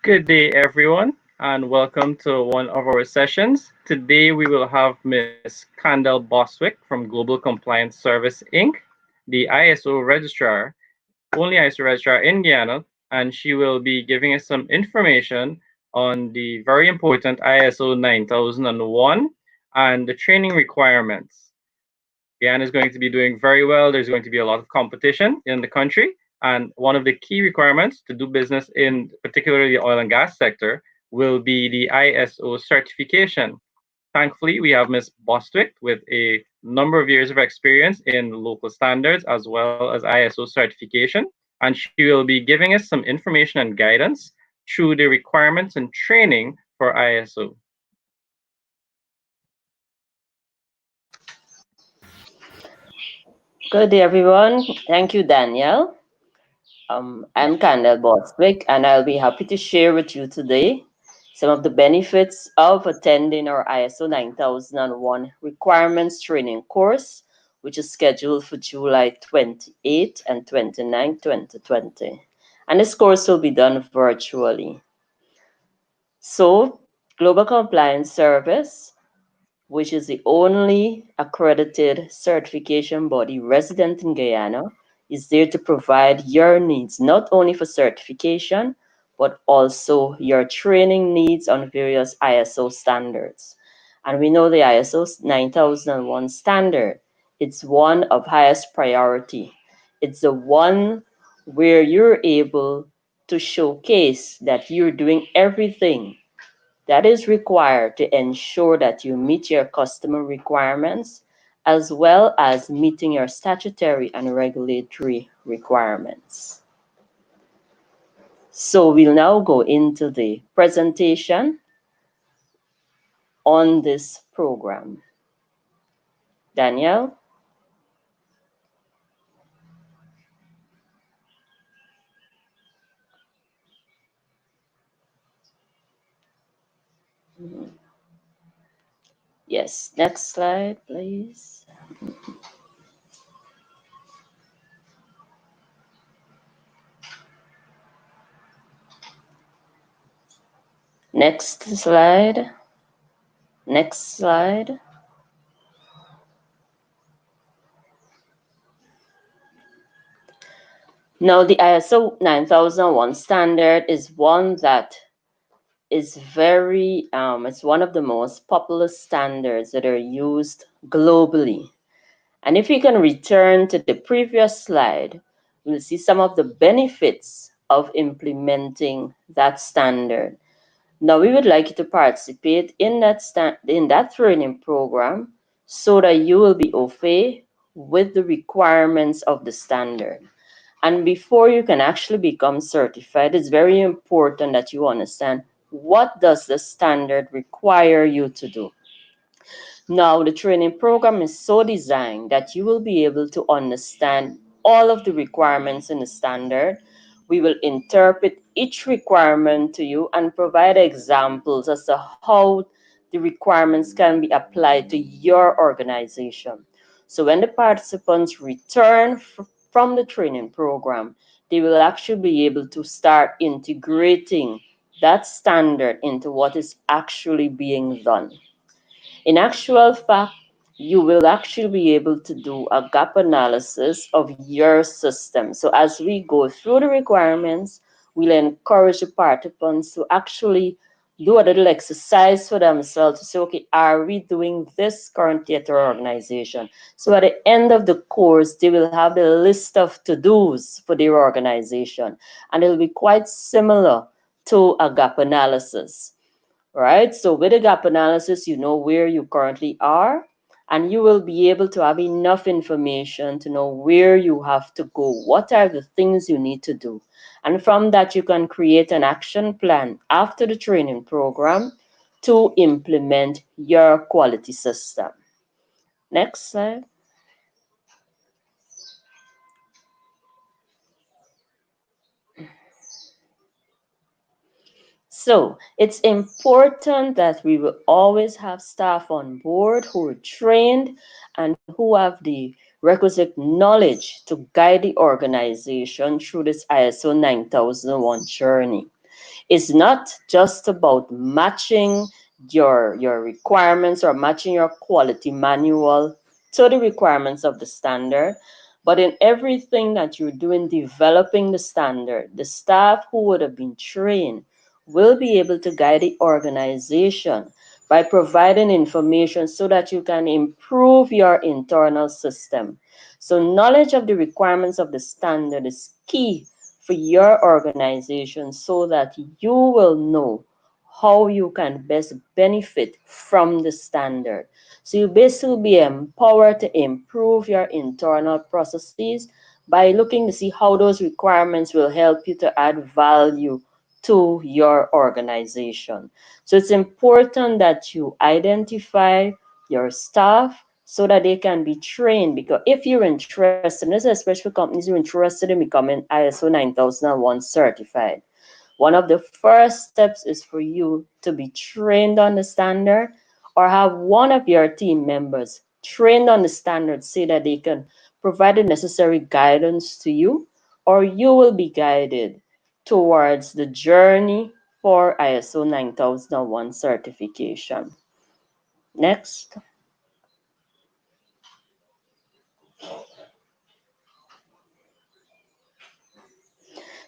Good day, everyone, and welcome to one of our sessions. Today, we will have Miss Candel Boswick from Global Compliance Service, Inc., the ISO Registrar, only ISO Registrar in Guyana, and she will be giving us some information on the very important ISO 9001 and the training requirements. Guyana is going to be doing very well. There's going to be a lot of competition in the country. And one of the key requirements to do business in particularly the oil and gas sector will be the ISO certification. Thankfully, we have Ms. Bostwick with a number of years of experience in local standards as well as ISO certification. And she will be giving us some information and guidance through the requirements and training for ISO. Good day, everyone. Thank you, Danielle. I'm Candel Boswick, and I'll be happy to share with you today some of the benefits of attending our ISO 9001 requirements training course, which is scheduled for July 28 and 29, 2020. And this course will be done virtually. So, Global Compliance Service, which is the only accredited certification body resident in Guyana, is there to provide your needs, not only for certification, but also your training needs on various ISO standards. And we know the ISO 9001 standard, it's one of highest priority. It's the one where you're able to showcase that you're doing everything that is required to ensure that you meet your customer requirements as well as meeting your statutory and regulatory requirements. So we'll now go into the presentation on this program. Danielle? Yes, next slide, please. Next slide. Next slide. Now, the ISO 9001 standard is one that is it's one of the most popular standards that are used globally. And if we can return to the previous slide, we'll see some of the benefits of implementing that standard. Now, we would like you to participate in that training program so that you will be au fait with the requirements of the standard. And before you can actually become certified, it's very important that you understand what does the standard require you to do. Now, the training program is so designed that you will be able to understand all of the requirements in the standard. We will interpret each requirement to you and provide examples as to how the requirements can be applied to your organization. So when the participants return from the training program, they will actually be able to start integrating that standard into what is actually being done. In actual fact, you will actually be able to do a gap analysis of your system. So as we go through the requirements, we'll encourage the participants to actually do a little exercise for themselves to say, okay, are we doing this currently at our organization? So at the end of the course, they will have the list of to-dos for their organization. And it'll be quite similar to a gap analysis. Right? So with a gap analysis, you know where you currently are, and you will be able to have enough information to know where you have to go. What are the things you need to do? And from that, you can create an action plan after the training program to implement your quality system. Next slide. So it's important that we will always have staff on board who are trained and who have the requisite knowledge to guide the organization through this ISO 9001 journey. It's not just about matching your requirements or matching your quality manual to the requirements of the standard, but in everything that you're doing developing the standard, the staff who would have been trained will be able to guide the organization by providing information so that you can improve your internal system. So knowledge of the requirements of the standard is key for your organization so that you will know how you can best benefit from the standard. So you basically be empowered to improve your internal processes by looking to see how those requirements will help you to add value to your organization. So it's important that you identify your staff so that they can be trained. Because if you're interested, and this is especially for companies who are interested in becoming ISO 9001 certified, one of the first steps is for you to be trained on the standard or have one of your team members trained on the standard so that they can provide the necessary guidance to you, or you will be guided towards the journey for ISO 9001 certification. Next.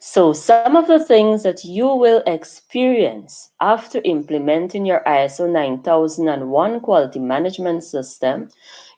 So, some of the things that you will experience after implementing your ISO 9001 quality management system,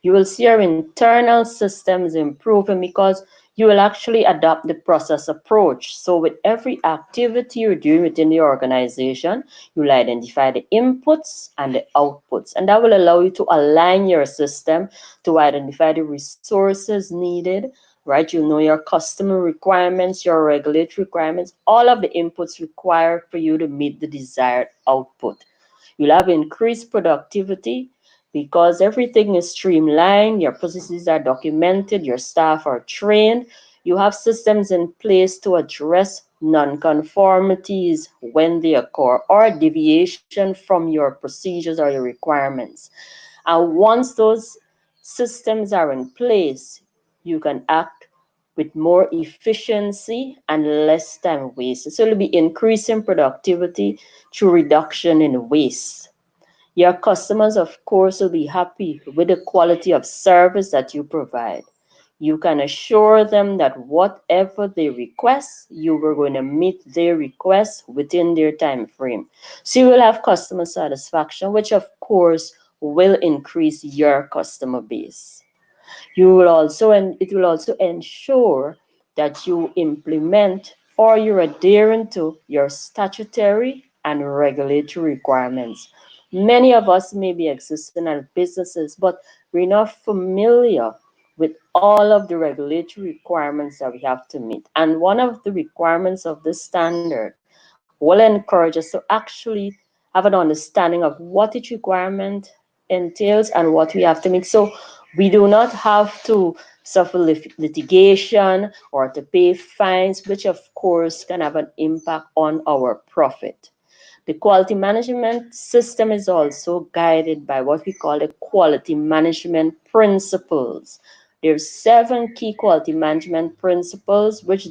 you will see your internal systems improving because you will actually adopt the process approach. So, with every activity you're doing within the organization, you'll identify the inputs and the outputs, and that will allow you to align your system to identify the resources needed, right? You'll know your customer requirements, your regulatory requirements, all of the inputs required for you to meet the desired output. You'll have increased productivity because everything is streamlined, your processes are documented, your staff are trained, you have systems in place to address nonconformities when they occur or deviation from your procedures or your requirements. And once those systems are in place, you can act with more efficiency and less time wasted. So it'll be increasing productivity through reduction in waste. Your customers, of course, will be happy with the quality of service that you provide. You can assure them that whatever they request, you were going to meet their request within their time frame. So you will have customer satisfaction, which of course will increase your customer base. You will also, and it will also ensure that you implement or you're adhering to your statutory and regulatory requirements. Many of us may be existing as businesses, but we're not familiar with all of the regulatory requirements that we have to meet. And one of the requirements of this standard will encourage us to actually have an understanding of what each requirement entails and what we have to meet. So we do not have to suffer litigation or to pay fines, which of course can have an impact on our profit. The quality management system is also guided by what we call the quality management principles. There's 7 key quality management principles which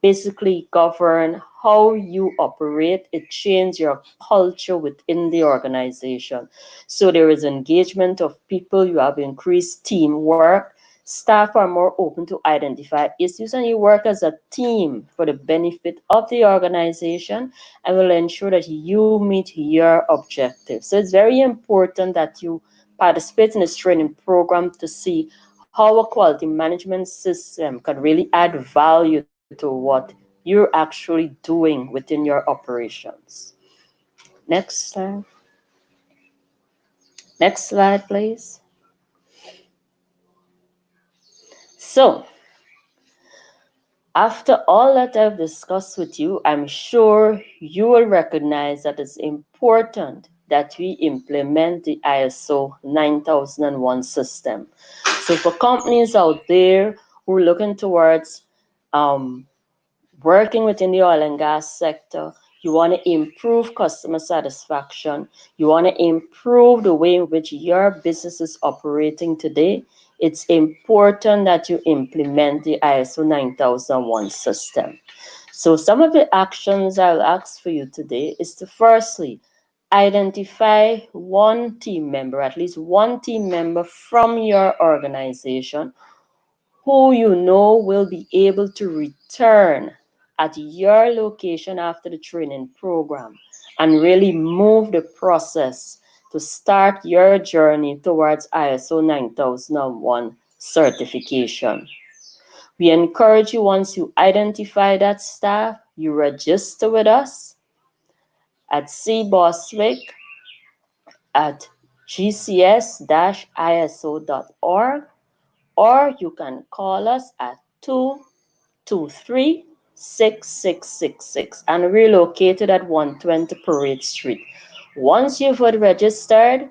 basically govern how you operate. It changes your culture within the organization. So there is engagement of people, you have increased teamwork, staff are more open to identify issues, and you work as a team for the benefit of the organization and will ensure that you meet your objectives. So it's very important that you participate in this training program to see how a quality management system can really add value to what you're actually doing within your operations. Next slide. Next slide, please. So, after all that I've discussed with you, I'm sure you will recognize that it's important that we implement the ISO 9001 system. So, for companies out there who are looking towards working within the oil and gas sector, you want to improve customer satisfaction, you want to improve the way in which your business is operating today, it's important that you implement the ISO 9001 system. So, some of the actions I'll ask for you today is to firstly identify one team member, at least one team member from your organization who you know will be able to return at your location after the training program and really move the process to start your journey towards ISO 9001 certification. We encourage you, once you identify that staff, you register with us at cboswick at gcs-iso.org, or you can call us at 223-6666 and we're located at 120 Parade Street. Once you've registered,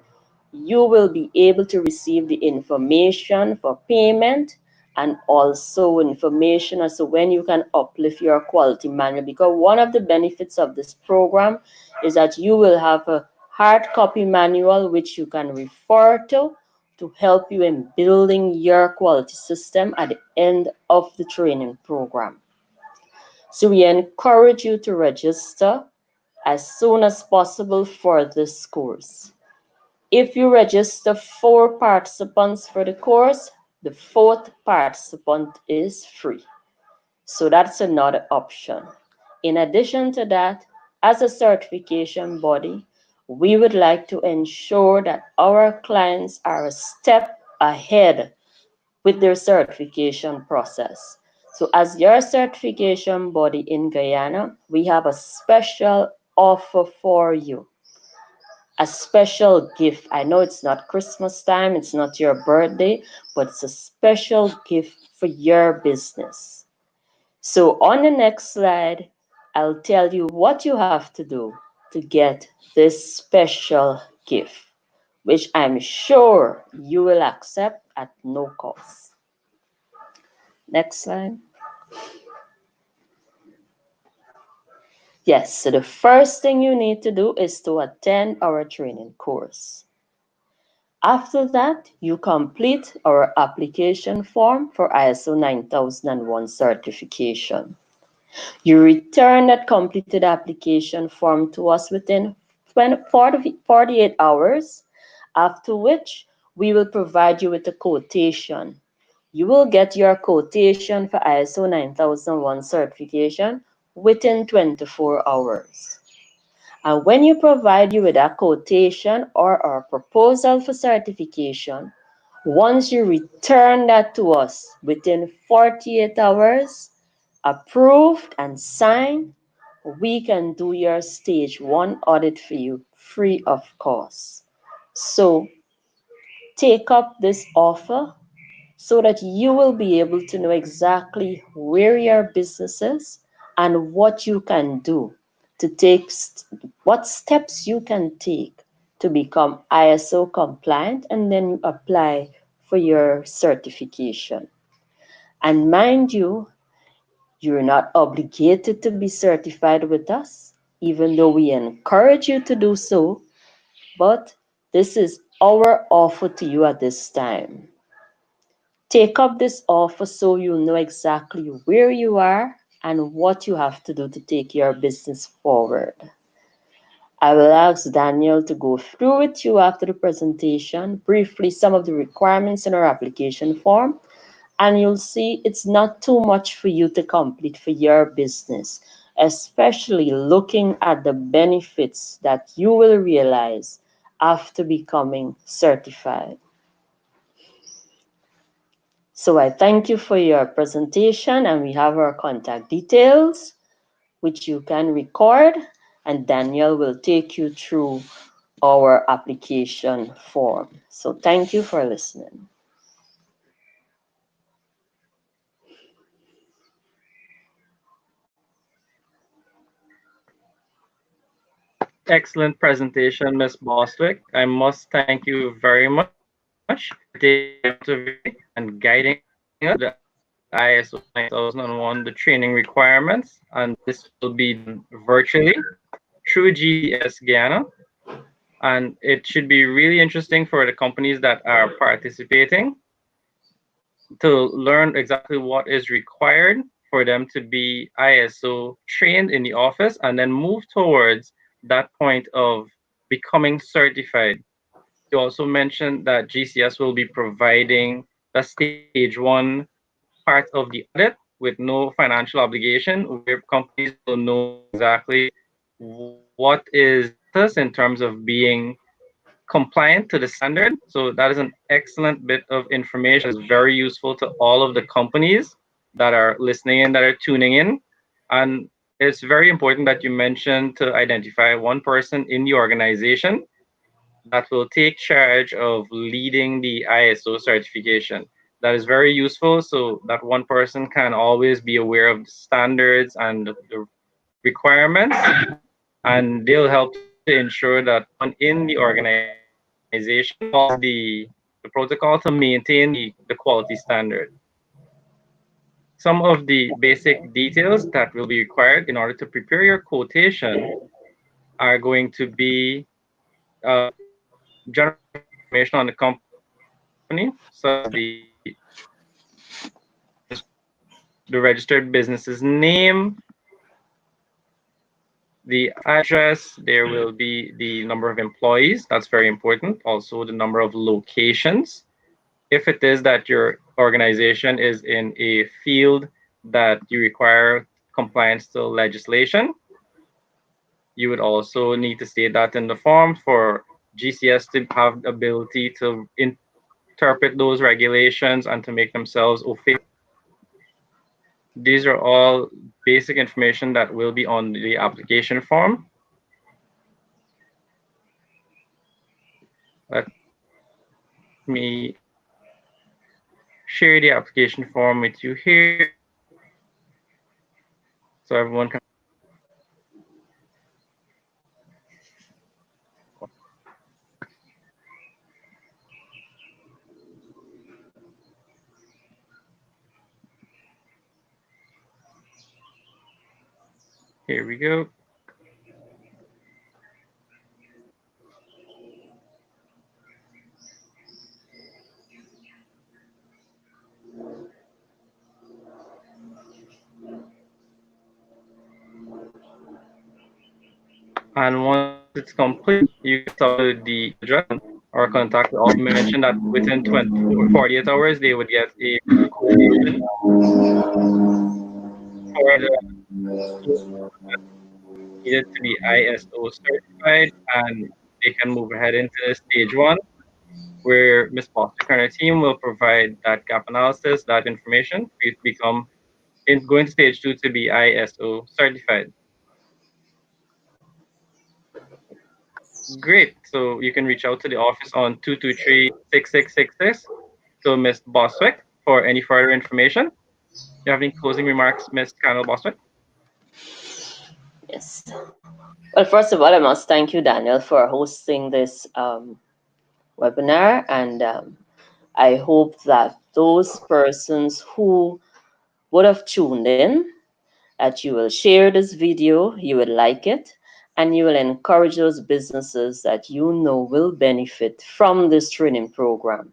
you will be able to receive the information for payment and also information as to when you can uplift your quality manual, because one of the benefits of this program is that you will have a hard copy manual which you can refer to help you in building your quality system at the end of the training program. So we encourage you to register as soon as possible for this course. If you register 4 participants for the course, the 4th participant is free. So that's another option. In addition to that, as a certification body, we would like to ensure that our clients are a step ahead with their certification process. So, as your certification body in Guyana, we have a special offer for you, a special gift. I know it's not Christmas time, it's not your birthday, but it's a special gift for your business. So, on the next slide, I'll tell you what you have to do to get this special gift, which I'm sure you will accept at no cost. Next slide. Yes, so the first thing you need to do is to attend our training course. After that, you complete our application form for ISO 9001 certification. You return that completed application form to us within 48 hours, after which we will provide you with a quotation. You will get your quotation for ISO 9001 certification within 24 hours. And when you provide you with a quotation or our proposal for certification, once you return that to us within 48 hours, approved and signed, we can do your stage 1 audit for you free of cost. So take up this offer so that you will be able to know exactly where your business is and what you can do to take, what steps you can take to become ISO compliant, and then you apply for your certification. And mind you, you're not obligated to be certified with us, even though we encourage you to do so, but this is our offer to you at this time. Take up this offer so you know exactly where you are and what you have to do to take your business forward. I will ask Daniel to go through with you after the presentation briefly some of the requirements in our application form, and you'll see it's not too much for you to complete for your business, especially looking at the benefits that you will realize after becoming certified. So I thank you for your presentation, and we have our contact details, which you can record, and Daniel will take you through our application form. So thank you for listening. Excellent presentation, Ms. Bostwick. I must thank you very much for taking the time today and guiding us through the ISO 9001, the training requirements, and this will be done virtually through GCS Guyana. And it should be really interesting for the companies that are participating to learn exactly what is required for them to be ISO trained in the office and then move towards that point of becoming certified. You also mentioned that GCS will be providing the stage one part of the audit with no financial obligation, where companies will know exactly what is the status in terms of being compliant to the standard. So that is an excellent bit of information. It's very useful to all of the companies that are listening in, that are tuning in. And it's very important that you mentioned to identify one person in the organization that will take charge of leading the ISO certification. That is very useful so that one person can always be aware of the standards and the requirements, and they'll help to ensure that everyone in the organization follows the protocol to maintain the quality standard. Some of the basic details that will be required in order to prepare your quotation are going to be general information on the company, such as the registered business's name, the address. There will be the number of employees. That's very important. Also, the number of locations. If it is that your organization is in a field that you require compliance to legislation, you would also need to state that in the form for GCS to have the ability to interpret those regulations and to make themselves official. These are all basic information that will be on the application form. Let me share the application form with you here so everyone can. Here we go. And once it's complete, you can submit the address or contact the office. Mention that within 48 hours, they would get a quotation for the needed to be ISO certified, and they can move ahead into stage one, where Ms. Bostic and her team will provide that gap analysis, that information for you to become going to stage two to be ISO certified. Great. So you can reach out to the office on 223-6666 to Ms. Boswick for any further information. Do you have any closing remarks, Ms. Candle Boswick? Yes. Well, first of all, I must thank you, Daniel, for hosting this webinar. And I hope that those persons who would have tuned in, that you will share this video, you will like it, and you will encourage those businesses that you know will benefit from this training program.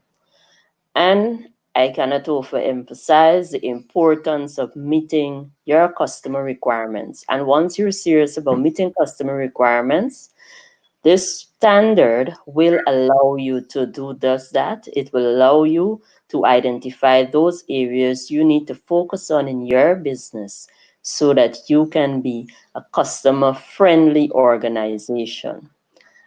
And I cannot overemphasize the importance of meeting your customer requirements. And once you're serious about meeting customer requirements, this standard will allow you to do just that. It will allow you to identify those areas you need to focus on in your business so that you can be a customer friendly organization.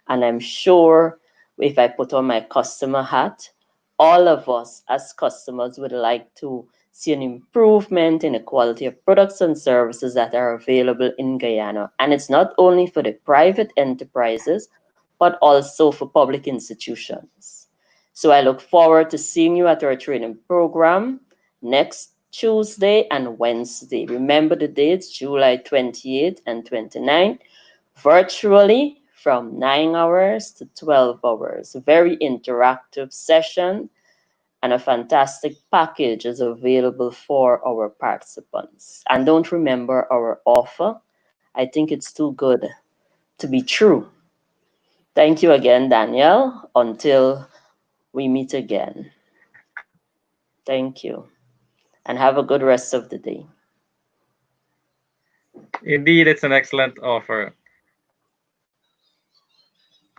And I'm sure if I put on my customer hat, all of us as customers would like to see an improvement in the quality of products and services that are available in Guyana. And it's not only for the private enterprises, but also for public institutions. So I look forward to seeing you at our training program next Tuesday and Wednesday. Remember the dates, July 28th and 29th, virtually from 9 hours to 12 hours. Very interactive session, and a fantastic package is available for our participants. And don't remember our offer. I think it's too good to be true. Thank you again, Daniel. Until we meet again. Thank you. And have a good rest of the day. Indeed, it's an excellent offer.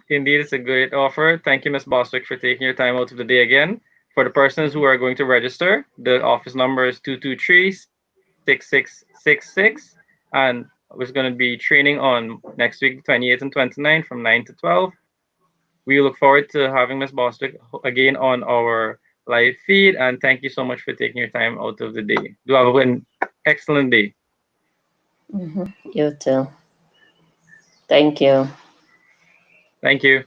Indeed, it's a great offer. Thank you, Ms. Boswick, for taking your time out of the day again. For the persons who are going to register, the office number is 223-6666. And we're going to be training on next week, 28th and 29th from 9 to 12. We look forward to having Ms. Boswick again on our live feed. And thank you so much for taking your time out of the day. Do have an excellent day. You too. Thank you. Thank you.